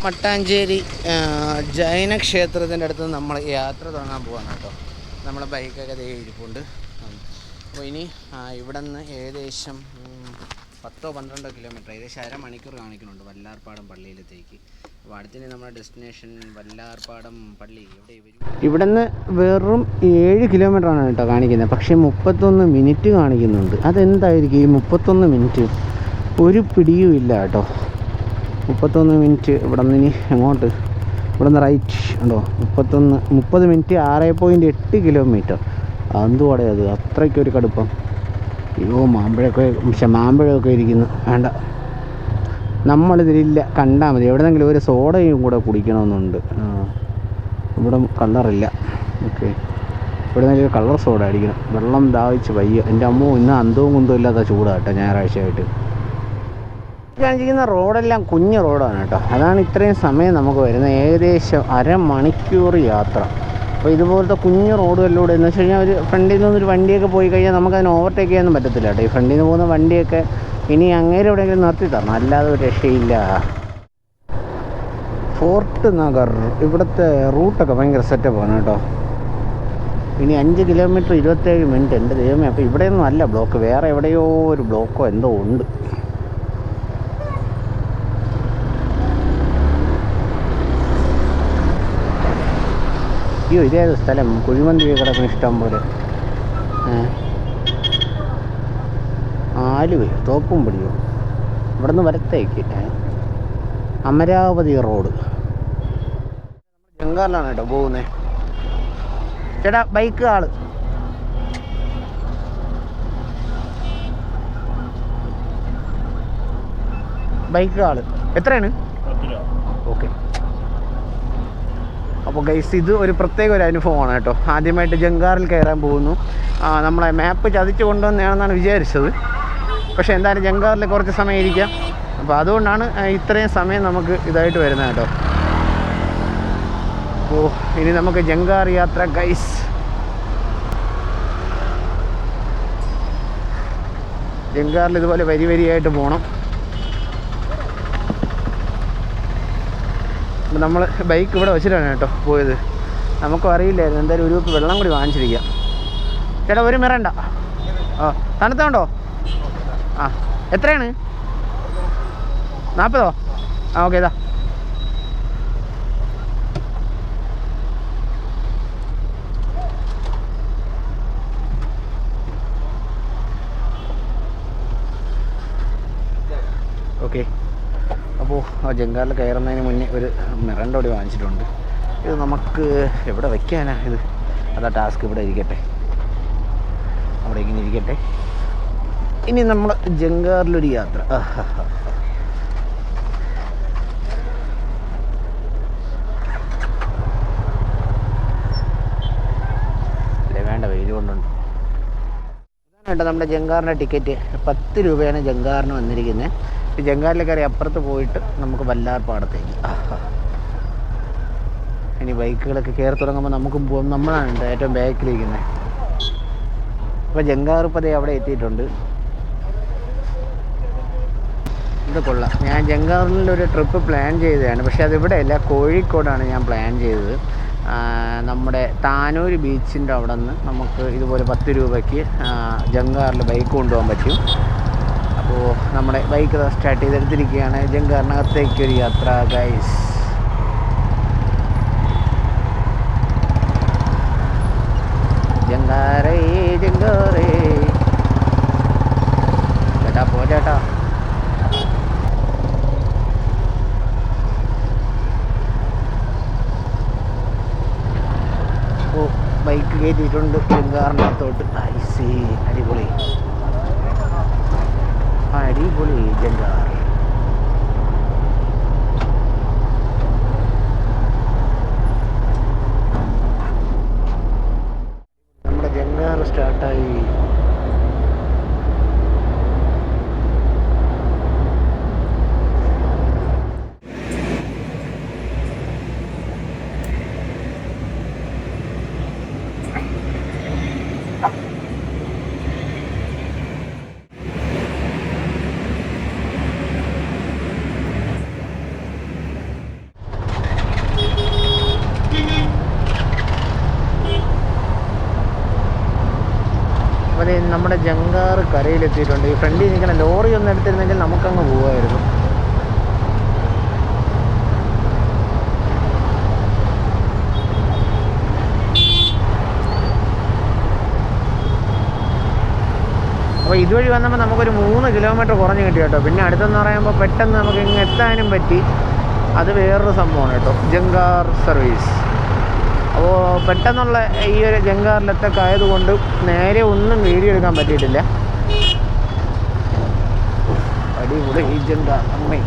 മട്ടാഞ്ചേരി ജൈന ക്ഷേത്രത്തിൻ്റെ അടുത്ത് നമ്മൾ യാത്ര തുടങ്ങാൻ പോവാണ് കേട്ടോ. നമ്മളെ ബൈക്കൊക്കെ ദേ ഇരിപ്പുണ്ട്. അപ്പോൾ ഇനി ഇവിടെ നിന്ന് ഏകദേശം 10-12 കിലോമീറ്റർ, ഏകദേശം അരമണിക്കൂർ കാണിക്കുന്നുണ്ട് വല്ലാർപാടം പള്ളിയിലത്തേക്ക്. അപ്പോൾ അടുത്തിന് നമ്മുടെ ഡെസ്റ്റിനേഷൻ വല്ലാർപാടം പള്ളി എവിടെ വരും. ഇവിടെ നിന്ന് വെറും 7 കിലോമീറ്ററാണ് കേട്ടോ കാണിക്കുന്നത്, പക്ഷേ 31 മിനിറ്റ് കാണിക്കുന്നുണ്ട്. അതെന്തായിരിക്കും ഈ 31 മിനിറ്റ്? ഒരു പിടിയും ഇല്ല കേട്ടോ. 31 മിനിറ്റ് ഇവിടെ നിന്ന് ഇനി എങ്ങോട്ട്? ഇവിടെ നിന്ന് റൈറ്റ് ഉണ്ടോ? 30 മിനിറ്റ് 6.8 കിലോമീറ്റർ. എന്തുവാടെ അത്? അത്രയ്ക്കൊരു കടുപ്പം. അയ്യോ, മാമ്പഴമൊക്കെ ഇരിക്കുന്നു. വേണ്ട, നമ്മളിതിലില്ല, കണ്ടാൽ മതി. എവിടെന്നെങ്കിലും ഒരു സോഡയും കൂടെ കുടിക്കണമെന്നുണ്ട്. ഇവിടെ കളറില്ല. ഓക്കെ, ഇവിടെ നിന്നൊരു കളർ സോഡ അടിക്കണം. വെള്ളം ദാഹിച്ച് വയ്യ. എൻ്റെ അമ്മോ, ഇന്ന് അന്തവും കുന്തവും ഇല്ലാത്ത ചൂടാട്ടോ ഞായറാഴ്ചയായിട്ട്. കാണിച്ചിരിക്കുന്ന റോഡെല്ലാം കുഞ്ഞു റോഡാണ് കേട്ടോ. അതാണ് ഇത്രയും സമയം നമുക്ക് വരുന്നത്, ഏകദേശം അരമണിക്കൂർ യാത്ര. അപ്പോൾ ഇതുപോലത്തെ കുഞ്ഞു റോഡുകളിലൂടെ എന്ന് വെച്ച് കഴിഞ്ഞാൽ ഒരു ഫ്രണ്ടിൽ നിന്നൊരു വണ്ടിയൊക്കെ പോയി കഴിഞ്ഞാൽ നമുക്കതിന് ഓവർടേക്ക് ചെയ്യാനൊന്നും പറ്റത്തില്ല കേട്ടോ. ഈ ഫ്രണ്ടിൽ നിന്ന് പോകുന്ന വണ്ടിയൊക്കെ ഇനി അങ്ങേരെ എവിടെയെങ്കിലും നിർത്തി തരണം, അല്ലാതെ ഒരു രക്ഷയില്ല. ഫോർട്ട് നഗർ ഇവിടുത്തെ റൂട്ടൊക്കെ ഭയങ്കര സെറ്റപ്പാണ് കേട്ടോ. ഇനി 5 കിലോമീറ്റർ 27 മിനിറ്റ്. എൻ്റെ ദൈവമേ, അപ്പോൾ ഇവിടെയൊന്നും അല്ല ബ്ലോക്ക്, വേറെ എവിടെയോ ഒരു ബ്ലോക്കോ എന്തോ ഉണ്ട്. അയ്യോ, ഇതേത് സ്ഥലം? കുഴിമന്തി കിടക്കുന്ന ഇഷ്ടം പോലെ. ആലുവയോ തോപ്പുംപടിയോ? ഇവിടെ നിന്ന് വലത്തേക്ക് അമരാവതി റോഡ്. ജങ്കാറിലാണ് കേട്ടോ പോകുന്നത്. ചേട്ടാ, ബൈക്ക് ആള്. ബൈക്ക് ആള് എത്രയാണ്? ഓക്കെ. അപ്പോൾ ഗൈസ്, ഇത് ഒരു പ്രത്യേക ഒരു അനുഭവമാണ് കേട്ടോ. ആദ്യമായിട്ട് ജങ്കാറിൽ കയറാൻ പോകുന്നു. നമ്മളെ മാപ്പ് ചതിച്ച് കൊണ്ടുവന്നതാണെന്നാണ് വിചാരിച്ചത്. പക്ഷേ എന്തായാലും ജങ്കാറിൽ കുറച്ച് സമയം ഇരിക്കാം. അപ്പോൾ അതുകൊണ്ടാണ് ഇത്രയും സമയം നമുക്ക് ഇതായിട്ട് വരുന്നത് കേട്ടോ. അപ്പോൾ ഇനി നമുക്ക് ജങ്കാർ യാത്ര ഗൈസ്. ജങ്കാറിൽ ഇതുപോലെ വരിയായിട്ട് പോകണം. നമ്മൾ ബൈക്ക് ഇവിടെ വെച്ചിട്ടാണ് കേട്ടോ പോയത്. നമുക്കും അറിയില്ലായിരുന്നു. എന്തായാലും ഒരു വെള്ളം കൂടി വാങ്ങിച്ചിരിക്കാം. ചേട്ടാ, ഒരു മിറണ്ട. തണുത്തുണ്ടോ? എത്രയാണ്? 40? ഓക്കെ. ഇതാ ഓക്കെ. അപ്പോൾ ജങ്കാറിൽ കയറുന്നതിന് മുന്നേ ഒരു മിറണ്ട കൂടി വാങ്ങിച്ചിട്ടുണ്ട്. ഇത് നമുക്ക് എവിടെ വയ്ക്കാനാ ഇത്? അതാ ടാസ്ക്. ഇവിടെ ഇരിക്കട്ടെ, അവിടെ ഇങ്ങനെ ഇരിക്കട്ടെ. ഇനി നമ്മൾ ജങ്കാറിലൊരു യാത്ര. അല്ലേ, വേണ്ട, വെയിൽ കൊണ്ടുണ്ട്. ഇതാണ് കേട്ടോ നമ്മുടെ ജങ്കാറിൻ്റെ ടിക്കറ്റ്. 10 രൂപയാണ് ജങ്കാറിന് വന്നിരിക്കുന്നത്. ജങ്കാറിൽ കയറി അപ്പുറത്ത് പോയിട്ട് നമുക്ക് വല്ലാർപാടത്തേക്ക്. ഇനി ബൈക്കുകളൊക്കെ കയറി തുടങ്ങുമ്പോൾ നമുക്കും പോകും. നമ്മളാണ് ഏറ്റവും ബാക്കിലിരിക്കുന്നത്. അപ്പോൾ ജങ്കാർ ഇപ്പോൾ അവിടെ എത്തിയിട്ടുണ്ട്. ഇത് കൊള്ളാം. ഞാൻ ജങ്കാറിലൊരു ട്രിപ്പ് പ്ലാൻ ചെയ്തതാണ്, പക്ഷേ അതിവിടെയല്ല, കോഴിക്കോടാണ് ഞാൻ പ്ലാൻ ചെയ്തത്. നമ്മുടെ താനൂർ ബീച്ചിൻ്റെ അവിടെ നിന്ന് നമുക്ക് ഇതുപോലെ 10 രൂപയ്ക്ക് ജങ്കാറിൽ ബൈക്ക് കൊണ്ടുപോകാൻ പറ്റും. അപ്പോൾ നമ്മുടെ ബൈക്ക് സ്റ്റാർട്ട് ചെയ്തെടുത്തിരിക്കുകയാണ്. ജങ്കാറിനകത്തേക്കൊരു യാത്ര ഗൈസ്. ജങ്കാറേ ജങ്കാറേ. ചേട്ടാ പോ ചേട്ടാ. അപ്പോൾ ബൈക്ക് കയറ്റിയിട്ടുണ്ട് ജങ്കാറിനകത്തോട്ട്. ഐസി, അടിപൊളി അടിപൊളി ജങ്കാർ. നമ്മുടെ ജങ്കാർ സ്റ്റാർട്ടായി. അപ്പോൾ നമ്മുടെ ജങ്കാർ കരയിലെത്തിയിട്ടുണ്ട്. ഈ ഫ്രണ്ടിൽ നിൽക്കുന്ന ലോറി ഒന്നും എടുത്തിരുന്നെങ്കിൽ നമുക്കങ്ങ് പോകാമായിരുന്നു. അപ്പോൾ ഇതുവഴി വന്നപ്പോൾ നമുക്കൊരു 3 കിലോമീറ്റർ കുറഞ്ഞ് കിട്ടി കേട്ടോ. പിന്നെ അടുത്തെന്ന് പറയുമ്പോൾ പെട്ടെന്ന് നമുക്ക് ഇങ്ങ് എത്താനും പറ്റി. അത് വേറൊരു സംഭവമാണ് കേട്ടോ, ജങ്കാർ സർവീസ്. അപ്പോൾ പെട്ടെന്നുള്ള ഈ ഒരു ജങ്കാറിലെത്തൊക്കെ ആയതുകൊണ്ട് നേരെ ഒന്നും വീഡിയോ എടുക്കാൻ പറ്റിയിട്ടില്ല. അടിപൊളി ഈ ജങ്കാർ അമ്മേ.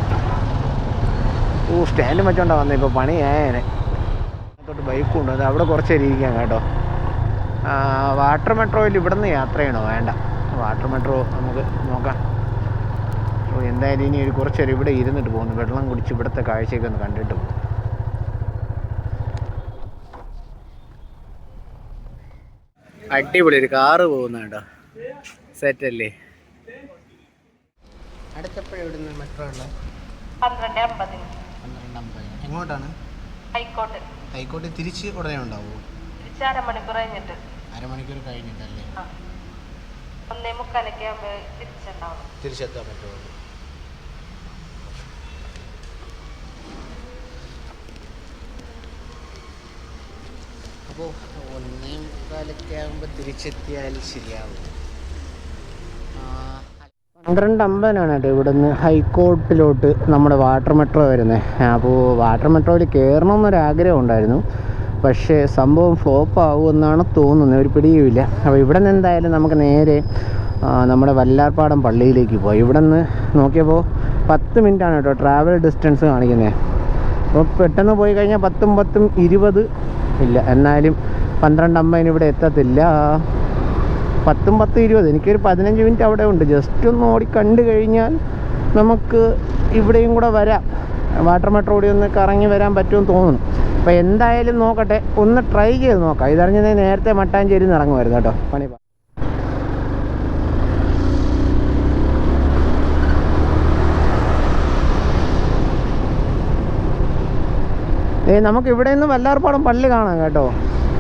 സ്റ്റാൻഡ് വെച്ചോണ്ടാണ് വന്നത്. ഇപ്പോൾ പണിയായനെ തൊട്ട് ബൈക്കുണ്ട്. അത് അവിടെ കുറച്ച് ഇരിക്കാം കേട്ടോ. വാട്ടർ മെട്രോയിൽ ഇവിടെ നിന്ന് യാത്ര ചെയ്യണോ? വേണ്ട, വാട്ടർ മെട്രോ നമുക്ക് നോക്കാം. അപ്പോൾ എന്തായാലും ഇനി ഒരു കുറച്ച് നേരം ഇവിടെ ഇരുന്നിട്ട് പോകുന്നു. വെള്ളം കുടിച്ച് ഇവിടുത്തെ കാഴ്ചയൊക്കെ ഒന്ന് കണ്ടിട്ട് പോകും. അടിപൊളി ഒരു കാറ് പോകുന്ന കേട്ടോ, സെറ്റല്ലേ. അടുത്തപ്പോഴും ഇവിടുന്ന് മെട്രോ ഉള്ള 12:50. എങ്ങോട്ടാണ്? ഹൈക്കോട്ട് തിരിച്ച് ഉടനെ ഉണ്ടാവുമോ? അരമണിക്കൂർ കഴിഞ്ഞിട്ട്. അരമണിക്കൂർ കഴിഞ്ഞിട്ടല്ലേ? 1:45 തിരിച്ചെത്താൻ പറ്റുമോ? അപ്പോൾ 1:45 തിരിച്ചെത്തിയാൽ ശരിയാവും. 12:50 കേട്ടോ ഇവിടുന്ന് ഹൈക്കോർട്ടിലോട്ട് നമ്മുടെ വാട്ടർ മെട്രോ വരുന്നത്. അപ്പോൾ വാട്ടർ മെട്രോയിൽ കയറണമെന്നൊരാഗ്രഹം ഉണ്ടായിരുന്നു. പക്ഷേ സംഭവം ഫ്ലോപ്പ് ആകുമെന്നാണ് തോന്നുന്നത്, ഒരു പിടിയുമില്ല. അപ്പോൾ ഇവിടെ നിന്ന് എന്തായാലും നമുക്ക് നേരെ നമ്മുടെ വല്ലാർപാടം പള്ളിയിലേക്ക് പോയി. ഇവിടെ നിന്ന് നോക്കിയപ്പോൾ 10 മിനിറ്റാണ് കേട്ടോ ട്രാവൽ ഡിസ്റ്റൻസ് കാണിക്കുന്നത്. അപ്പോൾ പെട്ടെന്ന് പോയി കഴിഞ്ഞാൽ 10 20 ഇല്ല, എന്നാലും 12:50 ഇവിടെ എത്തത്തില്ല. 10 20 എനിക്കൊരു 15 മിനിറ്റ് അവിടെ ഉണ്ട്. ജസ്റ്റ് ഒന്ന് ഓടി കണ്ടു കഴിഞ്ഞാൽ നമുക്ക് ഇവിടെയും കൂടെ വരാം. വാട്ടർ മെട്രോ കൂടി ഒന്ന് കറങ്ങി വരാൻ പറ്റുമെന്ന് തോന്നുന്നു. അപ്പോൾ എന്തായാലും നോക്കട്ടെ, ഒന്ന് ട്രൈ ചെയ്ത് നോക്കാം. ഇതറിഞ്ഞ നേരത്തെ മട്ടാഞ്ചേരി നിന്ന് ഇറങ്ങുമായിരുന്നു കേട്ടോ പണി. നമുക്ക് ഇവിടെ നിന്ന് വല്ലാർപാടം പള്ളി കാണാം കേട്ടോ.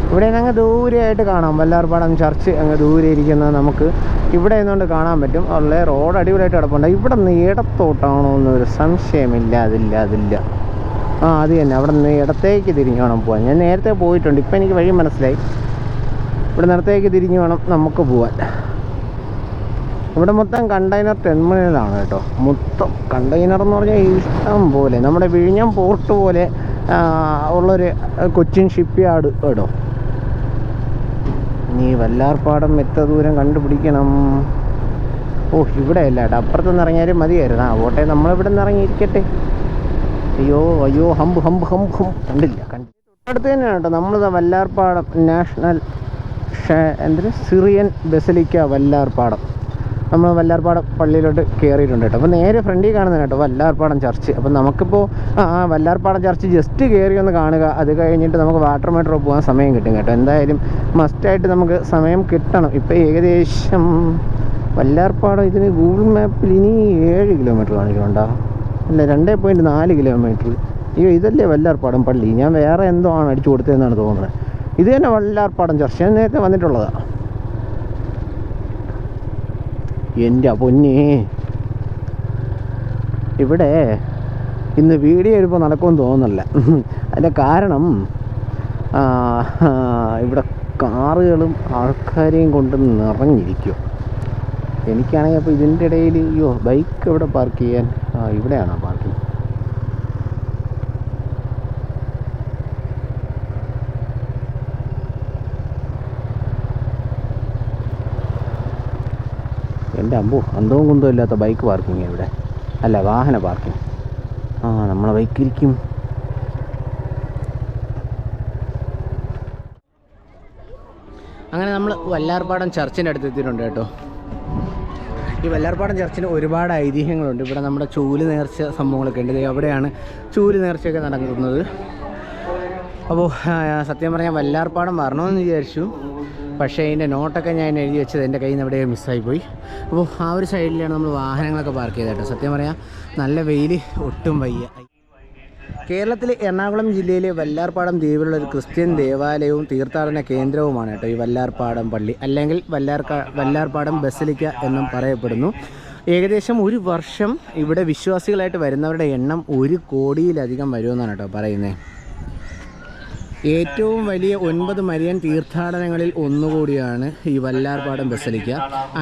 ഇവിടെ നിന്ന് അങ്ങ് ദൂരെയായിട്ട് കാണാം വല്ലാർപാടം ചർച്ച്. അങ്ങ് ദൂരെ ഇരിക്കുന്നത് നമുക്ക് ഇവിടെ നിന്നുകൊണ്ട് കാണാൻ പറ്റും. ഉള്ള റോഡ് അടിപൊളിയായിട്ട് കിടപ്പുണ്ട്. ഇവിടെ നിന്ന് ഇടത്തോട്ടാണോ എന്നൊരു സംശയമില്ല. അതില്ല അത് തന്നെ. അവിടെ നിന്ന് ഇടത്തേക്ക് തിരിഞ്ഞ് വേണം പോകാൻ. ഞാൻ നേരത്തെ പോയിട്ടുണ്ട്, ഇപ്പം എനിക്ക് വഴി മനസ്സിലായി. ഇവിടെ നിലത്തേക്ക് തിരിഞ്ഞ് വേണം നമുക്ക് പോകാൻ. ഇവിടെ മൊത്തം കണ്ടെയ്നർ ടെർമിനലാണ് കേട്ടോ. മൊത്തം കണ്ടെയ്നർ എന്ന് പറഞ്ഞാൽ ഇഷ്ടം പോലെ. നമ്മുടെ വിഴിഞ്ഞം പോർട്ട് പോലെ ഉള്ളൊരു കൊച്ചിൻ ഷിപ്പ് യാർഡ് കേട്ടോ. ഇനി വല്ലാർപാടം എത്ര ദൂരം കണ്ടുപിടിക്കണം. ഇവിടെ അല്ല കേട്ടോ, അപ്പുറത്തുനിന്ന് ഇറങ്ങിയാലും മതിയായിരുന്നു. ഓട്ടെ, നമ്മളിവിടെ നിന്ന് ഇറങ്ങിയിരിക്കട്ടെ. അയ്യോ ഹമ്പ് കണ്ടില്ല. തൊട്ടടുത്ത് തന്നെയാണ് കേട്ടോ നമ്മളിത് Vallarpadam national Syrian basilica Vallarpadam. നമ്മൾ വല്ലാർപാടം പള്ളിയിലോട്ട് കയറിയിട്ടുണ്ട് കേട്ടോ. അപ്പോൾ നേരെ ഫ്രണ്ടിൽ കാണുന്നത് കേട്ടോ വല്ലാർപാടം ചർച്ച്. അപ്പം നമുക്കിപ്പോൾ വല്ലാർപാടം ചർച്ച് ജസ്റ്റ് കയറി ഒന്ന് കാണുക. അത് കഴിഞ്ഞിട്ട് നമുക്ക് വാട്ടർ മെട്രോ പോകാൻ സമയം കിട്ടും കേട്ടോ. എന്തായാലും മസ്റ്റായിട്ട് നമുക്ക് സമയം കിട്ടണം. ഇപ്പോൾ ഏകദേശം വല്ലാർപാടം ഇതിന് ഗൂഗിൾ മാപ്പിൽ ഇനി 7 കിലോമീറ്റർ കാണിക്കുന്നുണ്ടോ? അല്ല, 2.4 കിലോമീറ്റർ. ഇതല്ലേ വല്ലാർപാടം പള്ളി? ഞാൻ വേറെ എന്തോ ആണ് അടിച്ചു കൊടുത്തതെന്നാണ് തോന്നുന്നത്. ഇത് തന്നെ വല്ലാർപാടം ചർച്ച്. ഞാൻ നേരത്തെ വന്നിട്ടുള്ളതാണ്. എൻ്റെ പൊന്നേ, ഇവിടെ ഇന്ന് വീഡിയോ എടുപ്പോൾ നടക്കുമെന്ന് തോന്നുന്നില്ല. അതിൻ്റെ കാരണം ഇവിടെ കാറുകളും ആൾക്കാരെയും കൊണ്ട് നിറഞ്ഞിരിക്കും. എനിക്കാണെങ്കിൽ അപ്പോൾ ഇതിൻ്റെ ഇടയിൽ ബൈക്ക് എവിടെ പാർക്ക് ചെയ്യാൻ? ഇവിടെയാണോ പാർക്കിംഗ്? എൻ്റെ അന്തവും കുന്തവും ഇല്ലാത്ത ബൈക്ക് പാർക്കിങ് ഇവിടെ. അല്ല, വാഹന പാർക്കിങ്. നമ്മളെ ബൈക്കിരിക്കും. അങ്ങനെ നമ്മൾ വല്ലാർപാടം ചർച്ചിൻ്റെ അടുത്ത് എത്തിയിട്ടുണ്ട് കേട്ടോ. ഈ വല്ലാർപാടം ചർച്ചിന് ഒരുപാട് ഐതിഹ്യങ്ങളുണ്ട്. ഇവിടെ നമ്മുടെ ചൂല് നേർച്ച സംഭവങ്ങളൊക്കെ ഉണ്ട്. അവിടെയാണ് ചൂല് നേർച്ചയൊക്കെ നടക്കുന്നത്. അപ്പോൾ സത്യം പറഞ്ഞാൽ വല്ലാർപാടം വരണമെന്ന് വിചാരിച്ചു. പക്ഷേ അതിൻ്റെ നോട്ടൊക്കെ ഞാൻ എഴുതി വെച്ചത് എൻ്റെ കയ്യിൽ നിന്ന് എവിടെയോ മിസ്സായിപ്പോയി. അപ്പോൾ ആ ഒരു സൈഡിലാണ് നമ്മൾ വാഹനങ്ങളൊക്കെ പാർക്ക് ചെയ്തത് കേട്ടോ. സത്യം പറയാം, നല്ല വെയിൽ ഒട്ടും വയ്യ. കേരളത്തിലെ എറണാകുളം ജില്ലയിലെ വല്ലാർപാടം ദ്വീപിലുള്ള ഒരു ക്രിസ്ത്യൻ ദേവാലയവും തീർത്ഥാടന കേന്ദ്രവുമാണ് കേട്ടോ ഈ വല്ലാർപാടം പള്ളി, അല്ലെങ്കിൽ വല്ലാർപാടം ബസലിക്ക എന്നും പറയപ്പെടുന്നു. ഏകദേശം ഒരു വർഷം ഇവിടെ വിശ്വാസികളായിട്ട് വരുന്നവരുടെ എണ്ണം 1 കോടിയിലധികം വരുമെന്നാണ് കേട്ടോ പറയുന്നത്. ഏറ്റവും വലിയ 9 മരിയൻ തീർത്ഥാടനങ്ങളിൽ ഒന്നുകൂടിയാണ് ഈ വല്ലാർപാടം ബസലിക്ക.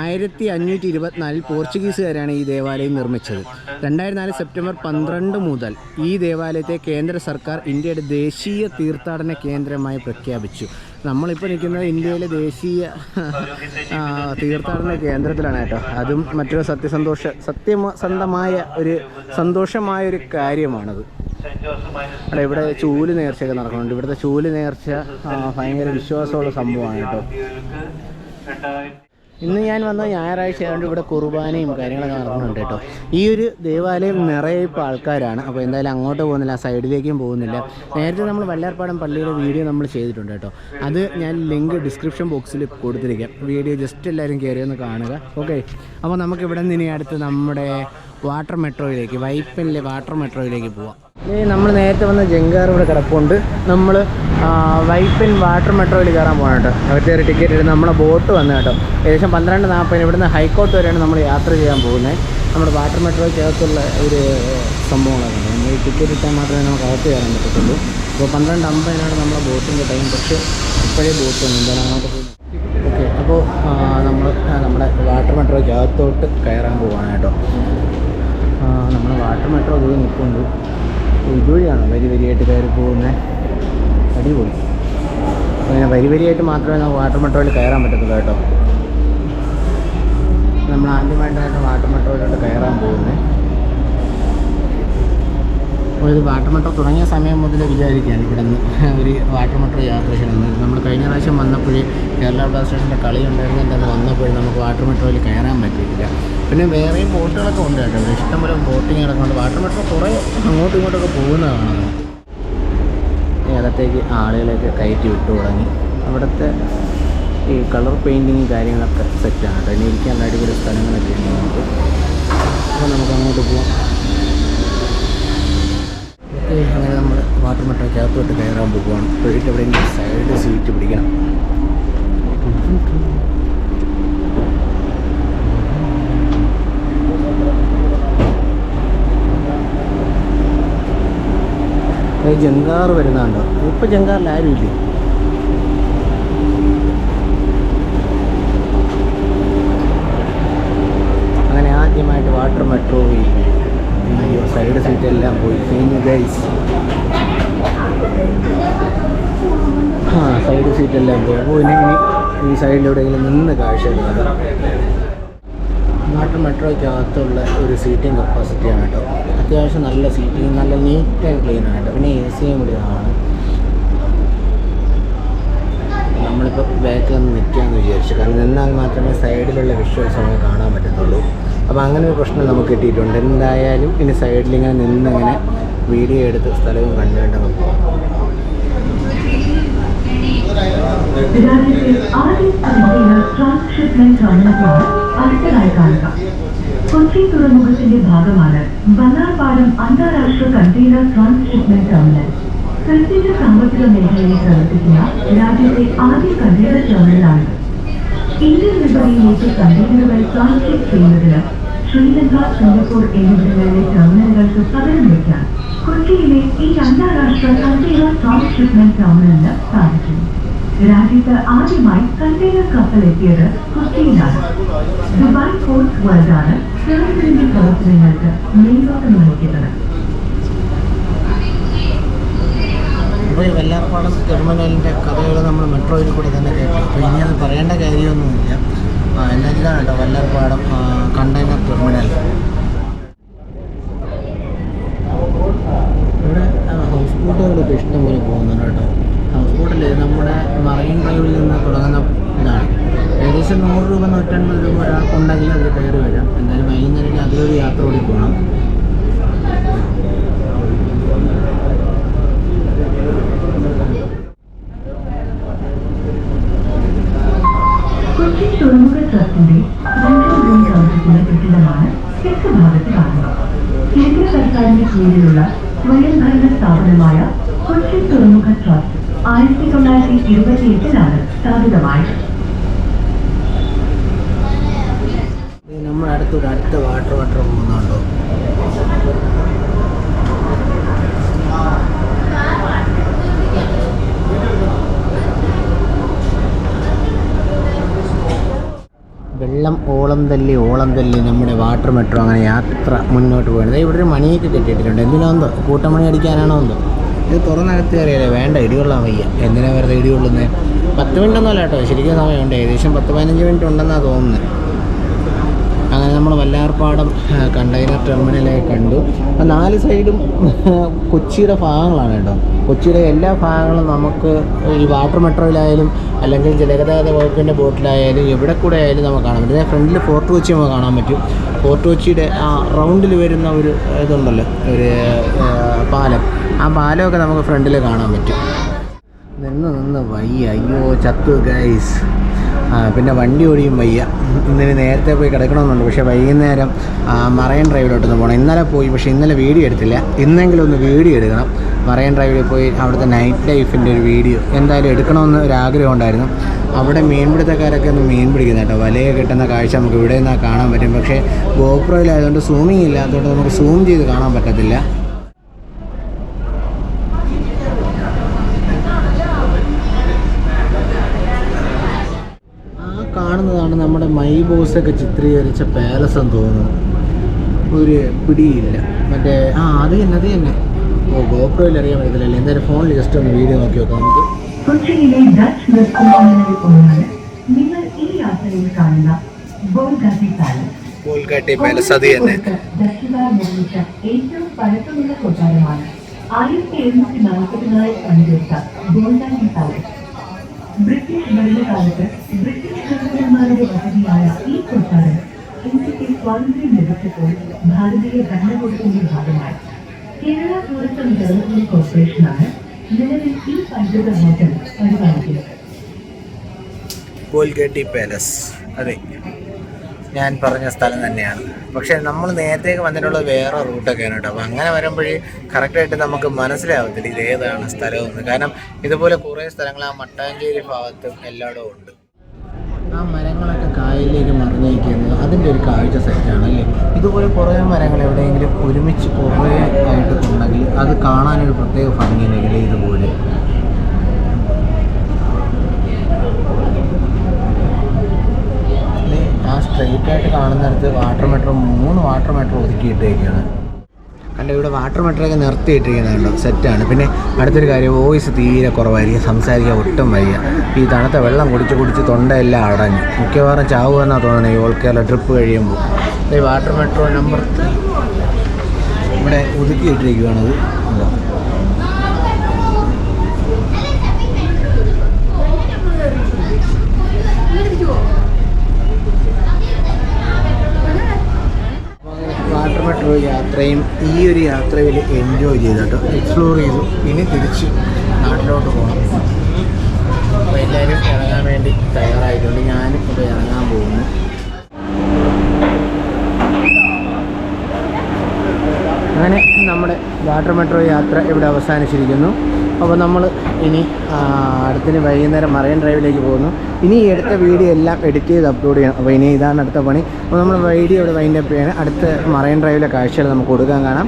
1524 പോർച്ചുഗീസുകാരാണ് ഈ ദേവാലയം നിർമ്മിച്ചത്. 2004 സെപ്റ്റംബർ 12 മുതൽ ഈ ദേവാലയത്തെ കേന്ദ്ര സർക്കാർ ഇന്ത്യയുടെ ദേശീയ തീർത്ഥാടന കേന്ദ്രമായി പ്രഖ്യാപിച്ചു. നമ്മളിപ്പോൾ നിൽക്കുന്നത് ഇന്ത്യയിലെ ദേശീയ തീർത്ഥാടന കേന്ദ്രത്തിലാണ് കേട്ടോ. അതും മറ്റൊരു സത്യസന്ധമായ ഒരു സന്തോഷമായൊരു കാര്യമാണത്. ഇവിടെ ചൂല് നേർച്ചയൊക്കെ നടക്കുന്നുണ്ട്. ഇവിടുത്തെ ചൂല് നേർച്ച ഭയങ്കര വിശ്വാസമുള്ള സംഭവമാണ് കേട്ടോ. ഇന്ന് ഞാൻ വന്ന ഞായറാഴ്ച ആയതുകൊണ്ട് ഇവിടെ കുർബാനയും കാര്യങ്ങളൊക്കെ നടക്കുന്നുണ്ട് കേട്ടോ. ഈ ഒരു ദേവാലയം നിറയെ ഇപ്പോൾ ആൾക്കാരാണ്. അപ്പോൾ എന്തായാലും അങ്ങോട്ട് പോകുന്നില്ല, സൈഡിലേക്കും പോകുന്നില്ല. നേരത്തെ നമ്മൾ വല്ലാർപാടം പള്ളിയുടെ വീഡിയോ നമ്മൾ ചെയ്തിട്ടുണ്ട് കേട്ടോ. അത് ഞാൻ ലിങ്ക് ഡിസ്ക്രിപ്ഷൻ ബോക്സിൽ കൊടുത്തിരിക്കാം. വീഡിയോ ജസ്റ്റ് എല്ലാവരും കയറി ഒന്ന് കാണുക. ഓക്കെ, അപ്പോൾ നമുക്ക് ഇവിടെ നിന്ന് ഇനി അടുത്ത് നമ്മുടെ വാട്ടർ മെട്രോയിലേക്ക്, വൈപ്പിനിലെ വാട്ടർ മെട്രോയിലേക്ക് പോവാം. നമ്മൾ നേരത്തെ വന്ന ജങ്കാർ ഇവിടെ കിടപ്പുണ്ട്. നമ്മൾ വൈപ്പിൻ വാട്ടർ മെട്രോയിൽ കയറാൻ പോകണം കേട്ടോ. അവരുടെ ഒരു ടിക്കറ്റ് എടുത്ത് നമ്മളെ ബോട്ട് വന്നു കേട്ടോ. ഏകദേശം 12:40 ഇവിടുന്ന് ഹൈക്കോർട്ട് വരെയാണ് നമ്മൾ യാത്ര ചെയ്യാൻ പോകുന്നത്. നമ്മുടെ വാട്ടർ മെട്രോയ്ക്കകത്തുള്ള ഒരു സംഭവങ്ങളൊക്കെ ഉണ്ട്. നമ്മൾ ഈ ടിക്കറ്റ് ഇട്ടാൽ മാത്രമേ നമുക്ക് അകത്ത് കയറാൻ പറ്റത്തുള്ളൂ. അപ്പോൾ 12:50 നമ്മളെ ബോട്ടിൻ്റെ ടൈം. പക്ഷേ ഇപ്പോഴേ ബോട്ട് വന്നു, എന്താണ് അങ്ങോട്ട് പോകുന്നത്. ഓക്കെ, അപ്പോൾ നമ്മൾ നമ്മുടെ വാട്ടർ മെട്രോയ്ക്കകത്തോട്ട് കയറാൻ പോവാണ് കേട്ടോ. നമ്മുടെ വാട്ടർ മെട്രോ പോയി നിൽക്കുന്നുണ്ട്. ഇതുവഴിയാണ് വരിയായിട്ട് കയറി പോകുന്നത്. അടിപൊളി. അങ്ങനെ വരിയായിട്ട് മാത്രമേ നമുക്ക് വാട്ടർ മെട്രോയിൽ കയറാൻ പറ്റത്തുള്ളൂ കേട്ടോ. നമ്മൾ ആദ്യമായിട്ടാണ് വാട്ടർ മെട്രോയിലോട്ട് കയറാൻ പോകുന്നത്. അപ്പോൾ ഇത് വാട്ടർ മെട്രോ തുടങ്ങിയ സമയം മുതൽ വിചാരിക്കുകയാണ് ഇവിടെ നിന്ന് ഒരു വാട്ടർ മെട്രോ യാത്ര ചെയ്യണമെന്ന്. നമ്മൾ കഴിഞ്ഞ പ്രാവശ്യം വന്നപ്പോഴേ കേരള ബ്ലാസ്റ്റേഴ്സിൻ്റെ കളി ഉണ്ടായിരുന്നില്ല, അത് വന്നപ്പോഴും നമുക്ക് വാട്ടർ മെട്രോയിൽ കയറാൻ പറ്റിയിട്ടില്ല. പിന്നെ വേറെയും ബോട്ടുകളൊക്കെ ഉണ്ട് കേട്ടോ. ഇവിടെ ഇഷ്ടംപോലെ ബോട്ടിങ്ങുകളൊക്കെ ഉണ്ട്. വാട്ടർ മെട്രോ കുറേ അങ്ങോട്ടും ഇങ്ങോട്ടൊക്കെ പോകുന്നതാണ്. അകത്തേക്ക് ആളുകളെയൊക്കെ കയറ്റി വിട്ടു തുടങ്ങി. അവിടുത്തെ ഈ കളർ പെയിൻറ്റിങ് കാര്യങ്ങളൊക്കെ സെറ്റാണ് കേട്ടോ. ഇനി ഇരിക്കാൻ അടിപൊളി സ്ഥലങ്ങളൊക്കെ ഉണ്ട് നമുക്ക്. അപ്പോൾ നമുക്ക് അങ്ങോട്ട് പോവാം. അങ്ങനെ നമ്മൾ വാട്ടർ മെട്രോയ്ക്കകത്തോട്ട് കയറാൻ പോകുകയാണ്. പോയിട്ട് എവിടെയെങ്കിലും സൈഡ് സീറ്റ് പിടിക്കണം. ജങ്കാർ വരുന്നുണ്ടോ? ഇപ്പോൾ ജങ്കാറിൽ ആരും ഇല്ലേ? അങ്ങനെ ആദ്യമായിട്ട് വാട്ടർ മെട്രോയിൽ സൈഡ് സീറ്റ് എല്ലാം പോയി കഴിഞ്ഞു ഗൈസ്. സൈഡ് സീറ്റ് എല്ലാം പോയി. അപ്പോൾ ഇനി ഈ സൈഡിലെവിടെയെങ്കിലും നിന്ന് കാഴ്ച എടുക്കാം. വാട്ടർ മെട്രോയ്ക്കകത്തുള്ള ഒരു സീറ്റിംഗ് കപ്പാസിറ്റിയാണ് കേട്ടോ. അത്യാവശ്യം നല്ല സീറ്റിംഗ്, നല്ല നീറ്റ് ആൻഡ് ക്ലീൻ ആണ് കേട്ടോ. പിന്നെ AC കൂടി ആണ്. നമ്മളിപ്പോൾ ബാക്കിൽ നിന്ന് നിൽക്കാമെന്ന് വിചാരിച്ചു. കാരണം നിന്നാൽ മാത്രമേ സൈഡിലുള്ള വിഷ്വൽസ് നമുക്ക് കാണാൻ പറ്റത്തുള്ളൂ. അപ്പോൾ അങ്ങനെ ഒരു പ്രശ്നം നമുക്ക് കിട്ടിയിട്ടുണ്ട്. എന്തായാലും ഇനി സൈഡിലിങ്ങനെ നിന്നിങ്ങനെ വീഡിയോ എടുത്ത് സ്ഥലവും കണ്ടുകൊണ്ട് പോകാം. കൊച്ചി തുറമുഖത്തിന്റെ ഭാഗമാണ് വല്ലാർപാടം അന്താരാഷ്ട്ര കണ്ടെയ്നർ ട്രാൻസ്ഷിപ്മെന്റ് ടെർമിനൽ. കണ്ടെയ്നർ സാമ്പത്തിക മേഖലയിൽ പ്രവർത്തിക്കുന്ന രാജ്യത്തെ ആദ്യ കണ്ടെയ്നർ ടെർമിനലാണ്. ഇന്ത്യൻ വിപണിയിലേക്ക് കണ്ടെയ്നറുകൾ ട്രാൻസ്ഷിപ്പ് ചെയ്യുന്നതിന് ശ്രീലങ്ക, സിംഗപ്പൂർ എന്നിവിടങ്ങളിലെ ടെർമിനലുകൾക്ക് പകരം വയ്ക്കാൻ കൊച്ചിയിലെ ഈ അന്താരാഷ്ട്ര കണ്ടെയ്നർ ട്രാൻസ്ഷിപ്മെന്റ് ടെർമിനലിന് സാധിച്ചു. രാജ്യത്ത് ആദ്യമായി കണ്ടെയ്നർ കപ്പൽ എത്തിയത് കൊച്ചിയിലാണ്. ദുബായ് പോർട്ട് വേൾഡാണ് ടെർമിനലിന്റെ പ്രവർത്തനങ്ങൾക്ക് മേൽനോട്ടം വഹിക്കുന്നത്. ഇപ്പോൾ ഈ വല്ലാർപാടം ടെർമിനലിൻ്റെ കഥകൾ നമ്മൾ മെട്രോയിൽ കൂടെ തന്നെ കേട്ടു. അപ്പോൾ ഇനി അത് പറയേണ്ട കാര്യമൊന്നുമില്ല. എന്തായാലും ഇതാണ് കേട്ടോ വല്ലാർപാടം കണ്ടെയ്നർ ടെർമിനൽ. ഇവിടെ ഹൗസ് ബോട്ടുകളൊക്കെ ഇഷ്ടംപോലെ പോകുന്നുണ്ട് കേട്ടോ. ഹൗസ് ബോട്ടിൽ നമ്മുടെ മറൈൻ ഡ്രൈവിൽ നിന്ന് തുടങ്ങുന്ന ഇതാണ്. ഏകദേശം 100 രൂപ 150 രൂപ ഒരാൾക്കുണ്ടെങ്കിൽ അതിൽ കയറി വരാം. എന്തായാലും വൈകുന്നേരം അതിലൊരു യാത്ര കൂടി പോകണം. കൊച്ചി തുറമുഖ ട്രസ്റ്റിന്റെ സെൻട്രൽ റൂം പ്രവർത്തിക്കുന്ന കെട്ടിടമാണ് തെക്ക് ഭാഗത്ത് കാണുന്നത്. കേന്ദ്ര സർക്കാരിന്റെ കീഴിലുള്ള സ്വയംഭരണ സ്ഥാപനം കൊച്ചി തുറമുഖ ട്രസ്റ്റ് 1928 സ്ഥാപിതമായത്. നമ്മൾ അടുത്ത വാട്ടർ പോകുന്നുണ്ടോ? വെള്ളം ഓളം തല്ലി നമ്മുടെ വാട്ടർ മെട്രോ അങ്ങനെ യാത്ര മുന്നോട്ട് പോകുന്നത്. ഇവിടെ ഒരു മണിയൊക്കെ കെട്ടിയിട്ടുണ്ട്. എന്തിനാന്തോ കൂട്ടമണി അടിക്കാനാണോ എന്തോ. ഇത് തുറന്നകത്ത് കയറിയല്ലേ, വേണ്ട ഇടികൊള്ളാൻ വയ്യ. എന്തിനാ വെറുതെ ഇടികൊള്ളുന്നത്? 10 മിനിറ്റൊന്നുമല്ല കേട്ടോ, ശരിക്കും സമയമുണ്ട്. ഏകദേശം 10-15 മിനിറ്റ് ഉണ്ടെന്നാണ് തോന്നുന്നത്. അങ്ങനെ നമ്മൾ വല്ലാർപാടം കണ്ടെയ്നർ ടെർമിനലെ കണ്ടു. 4 സൈഡും കൊച്ചിയുടെ ഭാഗങ്ങളാണ് കേട്ടോ. കൊച്ചിയുടെ എല്ലാ ഭാഗങ്ങളും നമുക്ക് ഈ വാട്ടർ മെട്രോയിലായാലും അല്ലെങ്കിൽ ജലഗതാഗത വകുപ്പിൻ്റെ ബോട്ടിലായാലും എവിടെ കൂടെ ആയാലും നമുക്ക് കാണാൻ പറ്റും. ഫ്രണ്ടിൽ ഫോർട്ട് കൊച്ചി നമുക്ക് കാണാൻ പറ്റും. ഫോർട്ട് കൊച്ചിയുടെ ആ റൗണ്ടിൽ വരുന്ന ഒരു ഇതുണ്ടല്ലോ, ഒരു പാലം. ആ പാലമൊക്കെ നമുക്ക് ഫ്രണ്ടിൽ കാണാൻ പറ്റും. നിന്ന് വയ്യ, അയ്യോ ചത്തു ഗൈസ്. പിന്നെ വണ്ടി ഓടിയും വയ്യ. ഇന്നലെ നേരത്തെ പോയി കിടക്കണമെന്നുണ്ട്, പക്ഷേ വൈകുന്നേരം മറൈൻ ഡ്രൈവിലോട്ടൊന്ന് പോകണം. ഇന്നലെ പോയി, പക്ഷേ ഇന്നലെ വീഡിയോ എടുത്തില്ല. ഇന്നെങ്കിലും ഒന്ന് വീഡിയോ എടുക്കണം. മറൈൻ ഡ്രൈവിൽ പോയി അവിടുത്തെ നൈറ്റ് ലൈഫിൻ്റെ ഒരു വീഡിയോ എന്തായാലും എടുക്കണമെന്ന് ഒരാഗ്രഹം ഉണ്ടായിരുന്നു. അവിടെ മീൻപിടുത്തക്കാരൊക്കെ ഒന്ന് മീൻ പിടിക്കുന്ന കേട്ടോ. വലയെ കിട്ടുന്ന കാഴ്ച നമുക്ക് ഇവിടെ നിന്നാൽ കാണാൻ പറ്റും. പക്ഷേ ഗോപ്രോയിലായതുകൊണ്ട് സൂമിങ് ഇല്ലാത്തതുകൊണ്ട് നമുക്ക് സൂം ചെയ്ത് കാണാൻ പറ്റത്തില്ല. കാണുന്നതാണ് നമ്മുടെ മൈ ബോസൊക്കെ ചിത്രീകരിച്ച പാലസ് എന്ന് തോന്നുന്നു. ഒരു പിടിയില്ല. മറ്റേ അത് തന്നെ. ഗോപ്രോയിൽ അറിയാൻ പറ്റത്തില്ലല്ലേ. എന്തായാലും ഫോണിൽ ജസ്റ്റ് ഒന്ന് വീഡിയോ നോക്കി നോക്കാം നമുക്ക്. കൊച്ചിയിലെ ഡച്ച് റെസ്റ്റോറന്റുകളിൽ ഒന്നാണ് നിങ്ങൾ ഈ യാത്രയിൽ കാണുന്ന ബോൾഗാട്ടി പാലസ്. ബോൾഗാട്ടി പാലസ് അത് തന്നെ. ഡച്ചുകാർ നിർമ്മിച്ച ഏറ്റവും പഴക്കമുള്ള കൊട്ടാരമാണ് 1744 പണിതീർത്ത ബോൾഗാട്ടി പാലസ്. ബ്രിട്ടീഷ് ഭരണകാലത്ത് ബ്രിട്ടീഷ് ഗവർണർമാരുടെ വസതിയായ ഈ കൊട്ടാരം ഇന്ത്യക്ക് സ്വാതന്ത്ര്യം ലഭിച്ചപ്പോൾ ഭാരതീയ ഭരണകൂടത്തിന്റെ ഭാഗമായി കേരള ടൂറിസം ഡെവലപ്മെന്റ് കോർപ്പറേഷനാണ് നിലവിൽ ഈ പൈതൃക ഹോട്ടൽ പരിപാലിക്കുന്നത്. ബോൾഗാട്ടി പാലസ്, അതെ ഞാൻ പറഞ്ഞ സ്ഥലം തന്നെയാണ്. പക്ഷേ നമ്മൾ നേരത്തേക്ക് വന്നിട്ടുള്ളത് വേറെ റൂട്ടൊക്കെയാണ് കേട്ടോ. അപ്പോൾ അങ്ങനെ വരുമ്പോഴേ കറക്റ്റായിട്ട് നമുക്ക് മനസ്സിലാവത്തില്ല ഇത് ഏതാണ് സ്ഥലമെന്ന്. കാരണം ഇതുപോലെ കുറേ സ്ഥലങ്ങൾ ആ മട്ടാഞ്ചേരി ഭാഗത്തും എല്ലായിടവും ഉണ്ട്. ആ മരങ്ങളൊക്കെ കായലിലേക്ക് മറിഞ്ഞു നിൽക്കുന്നത് അതിൻ്റെ ഒരു കാഴ്ച സെറ്റാണ് അല്ലേ. ഇതുപോലെ കുറേ മരങ്ങൾ എവിടെയെങ്കിലും ഒരുമിച്ച് കുറേ ആയിട്ട് ഉണ്ടെങ്കിൽ അത് കാണാനൊരു പ്രത്യേക ഭംഗിയുണ്ടെങ്കിൽ ഇതുപോലെ. ആ സ്ട്രെയിറ്റ് ആയിട്ട് കാണുന്നിടത്ത് വാട്ടർ മെട്രോ 3 വാട്ടർ മെട്രോ ഒതുക്കിയിട്ടേക്കാണ്. കണ്ട ഇവിടെ വാട്ടർ മെട്രോ ഒക്കെ നിർത്തിയിട്ടിരിക്കുന്നുണ്ടോ, സെറ്റാണ്. പിന്നെ അടുത്തൊരു കാര്യം, വോയിസ് തീരെ കുറവായിരിക്കും, സംസാരിക്കാൻ ഒട്ടും വയ്യ. ഈ തണുത്ത വെള്ളം കുടിച്ച് തൊണ്ടയെല്ലാം അടഞ്ഞു. മിക്കവാറും ചാവുമെന്നാണ് തോന്നുന്നത് ഈ ഓൾ കേരള ട്രിപ്പ് കഴിയുമ്പോൾ. ഈ വാട്ടർ മെട്രോ നമ്പർ 3 ഇവിടെ ഒതുക്കിയിട്ടിരിക്കുകയാണത്. ഉണ്ടോ വാട്ടർ മെട്രോ യാത്രയും ഈ ഒരു യാത്രയിൽ എൻജോയ് ചെയ്തു കേട്ടോ, എക്സ്പ്ലോർ ചെയ്തു. ഇനി തിരിച്ച് നാട്ടിലോട്ട് പോകണം. അപ്പോൾ എല്ലാവരും ഇറങ്ങാൻ വേണ്ടി തയ്യാറായിട്ടുണ്ട്. ഞാനും ഇപ്പോൾ ഇറങ്ങാൻ പോകുന്നു. അങ്ങനെ നമ്മുടെ വാട്ടർ മെട്രോ യാത്ര ഇവിടെ അവസാനിച്ചിരിക്കുന്നു. അപ്പോൾ നമ്മൾ ഇനി അടുത്തിന് വൈകുന്നേരം മറൈൻ ഡ്രൈവിലേക്ക് പോകുന്നു. ഇനി എടുത്ത വീഡിയോ എല്ലാം എഡിറ്റ് ചെയ്ത് അപ്ലോഡ് ചെയ്യണം. അപ്പോൾ ഇനി ഇതാണ് അടുത്ത പണി. അപ്പോൾ നമ്മൾ വീഡിയോ ഇവിടെ വൈൻഡ് അപ്പ് ചെയ്യണം. അടുത്ത മറൈൻ ഡ്രൈവിലെ കാഴ്ചകൾ നമുക്ക് കൊടുക്കാൻ കാണാം.